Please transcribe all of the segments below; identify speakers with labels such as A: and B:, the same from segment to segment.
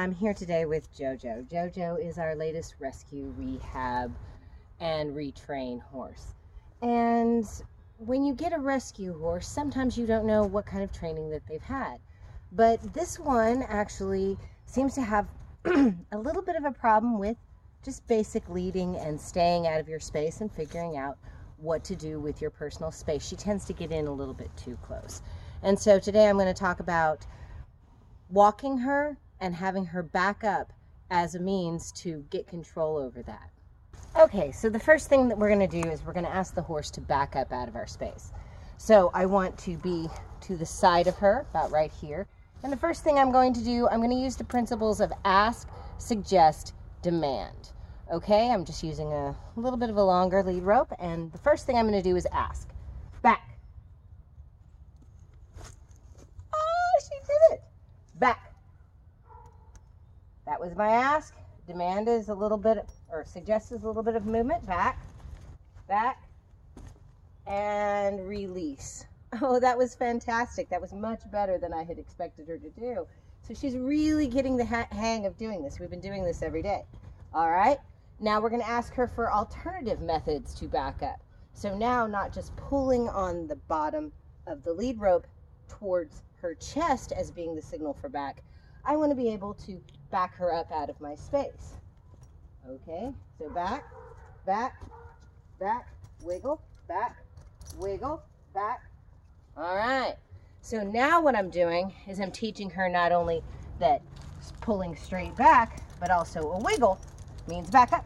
A: I'm here today with JoJo. JoJo is our latest rescue, rehab, and retrain horse. And when you get a rescue horse, sometimes you don't know what kind of training that they've had. But this one actually seems to have a little bit of a problem with just basic leading and staying out of your space and figuring out what to do with your personal space. She tends to get in a little bit too close. And so today I'm going to talk about walking her and having her back up as a means to get control over that. Okay, so the first thing that we're going to do is we're going to ask the horse to back up out of our space. So I want to be to the side of her, about right here. And the first thing I'm going to do, I'm going to use the principles of ask, suggest, demand. Okay, I'm just using a little bit of a longer lead rope, and the first thing I'm going to do is ask. Back. Oh, she did it. Back. That was my ask. Demand is a little bit, or suggest is a little bit of movement. Back, back, and release. Oh, that was fantastic. That was much better than I had expected her to do. So she's really getting the hang of doing this. We've been doing this every day. All right. Now we're going to ask her for alternative methods to back up. So now not just pulling on the bottom of the lead rope towards her chest as being the signal for back. I want to be able to back her up out of my space. Okay, so back, back, back, wiggle, back, wiggle, back. All right, so now what I'm doing is I'm teaching her not only that pulling straight back, but also a wiggle means back up,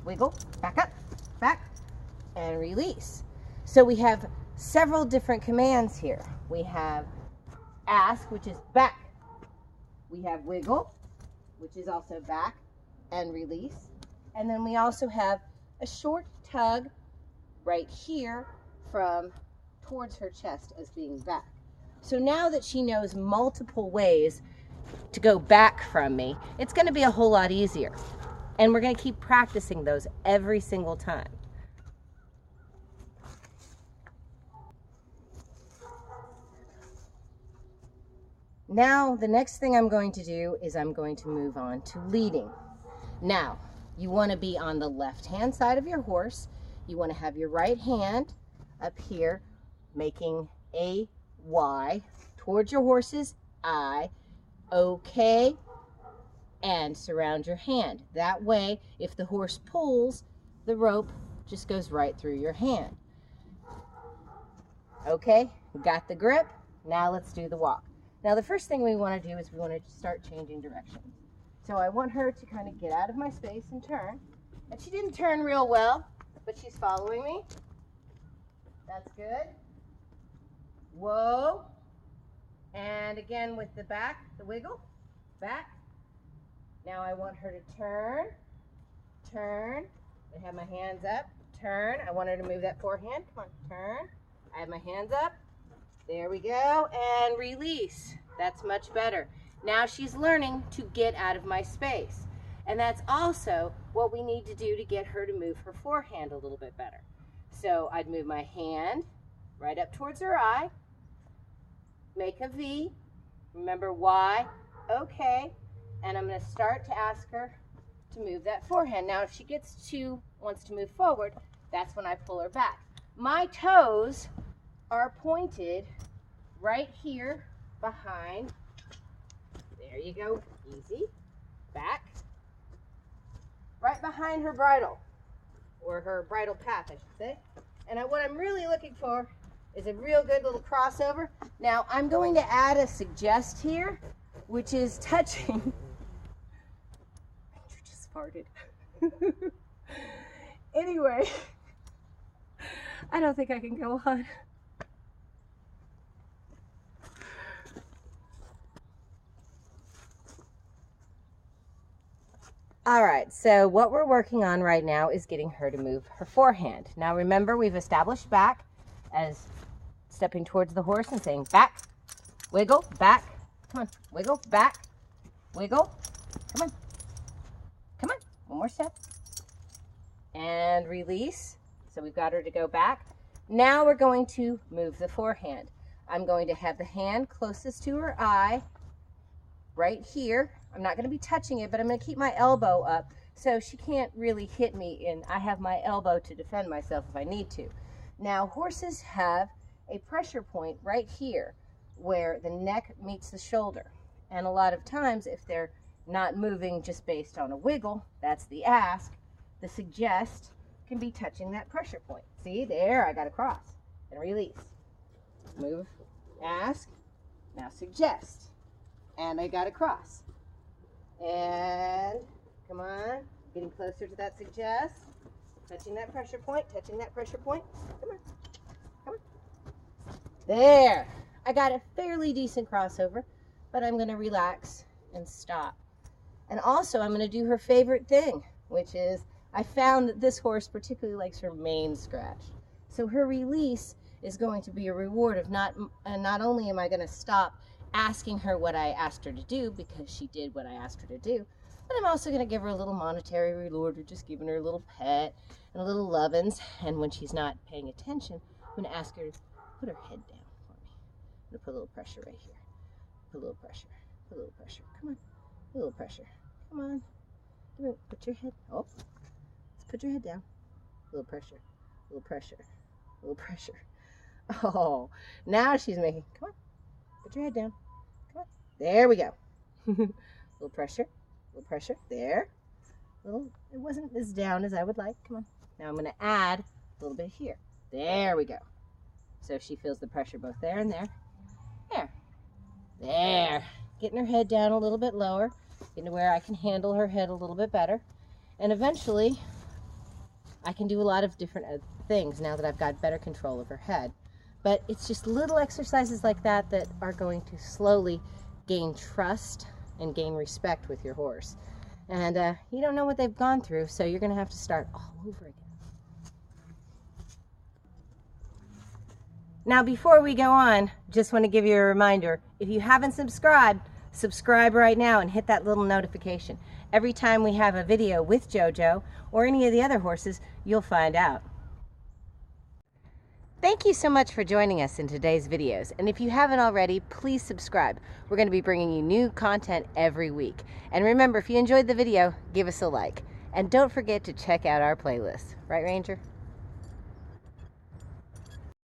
A: wiggle, back, and release. So we have several different commands here. We have ask, which is back. We have wiggle, which is also back and release. And then we also have a short tug right here from towards her chest as being back. So now that she knows multiple ways to go back from me, it's going to be a whole lot easier. And we're going to keep practicing those every single time. Now, the next thing I'm going to do is I'm going to move on to leading. Now, you want to be on the left-hand side of your horse. You want to have your right hand up here making a Y towards your horse's eye. Okay, and surround your hand. That way, if the horse pulls, the rope just goes right through your hand. Okay, we got the grip. Now let's do the walk. Now the first thing we want to do is we want to start changing directions. So I want her to kind of get out of my space and turn. And she didn't turn real well, but she's following me. That's good. Whoa. And again with the back, the wiggle, back. Now I want her to turn, turn. I have my hands up, turn. I want her to move that forehand. Come on, turn. I have my hands up. There we go, and release. That's much better. Now she's learning to get out of my space. And that's also what we need to do to get her to move her forehand a little bit better. So I'd move my hand right up towards her eye, make a V, remember Y, okay, and I'm going to start to ask her to move that forehand. Now if she wants to move forward, that's when I pull her back. My toes are pointed right here behind. There you go, easy. Back. Right behind her bridle, or her bridle path, I should say. And what I'm really looking for is a real good little crossover. Now I'm going to add a suggest here, which is touching. You just farted. Anyway, I don't think I can go on. All right, so what we're working on right now is getting her to move her forehand. Now remember, we've established back as stepping towards the horse and saying back, wiggle, back, come on, wiggle, back, wiggle, come on, come on, one more step, and release. So we've got her to go back. Now we're going to move the forehand. I'm going to have the hand closest to her eye, right here, I'm not going to be touching it, but I'm going to keep my elbow up so she can't really hit me, and I have my elbow to defend myself if I need to. Now, horses have a pressure point right here where the neck meets the shoulder. And a lot of times, if they're not moving just based on a wiggle, that's the ask, the suggest can be touching that pressure point. See, there, I got a cross and release. Move, ask, now suggest. And I got a cross. And come on, getting closer to that suggest. Touching that pressure point, touching that pressure point. Come on, come on. There, I got a fairly decent crossover, but I'm gonna relax and stop. And also I'm gonna do her favorite thing, which is, I found that this horse particularly likes her mane scratched. So her release is going to be a reward of not only am I gonna stop asking her what I asked her to do, because she did what I asked her to do, but I'm also gonna give her a little monetary reward or just giving her a little pet and a little lovin's. And when she's not paying attention, I'm gonna ask her to put her head down for me. I'm gonna put a little pressure right here. Put a little pressure, put a little pressure. Come on, put a little pressure. Come on, put your head, oh, let's put your head down. A little pressure, a little pressure, a little pressure. Oh, now she's making, come on, put your head down. Come on, there we go. Little pressure, there. Little, it wasn't as down as I would like. Come on. Now I'm gonna add a little bit here. There we go. So she feels the pressure both there and there. There. Getting her head down a little bit lower, getting to where I can handle her head a little bit better. And eventually, I can do a lot of different things now that I've got better control of her head. But it's just little exercises like that that are going to slowly gain trust and gain respect with your horse. And you don't know what they've gone through, so you're going to have to start all over again. Now, before we go on, just want to give you a reminder. If you haven't subscribed, subscribe right now and hit that little notification. Every time we have a video with JoJo or any of the other horses, you'll find out. Thank you so much for joining us in today's videos. And if you haven't already, please subscribe. We're going to be bringing you new content every week. And remember, if you enjoyed the video, give us a like. And don't forget to check out our playlist. Right, Ranger?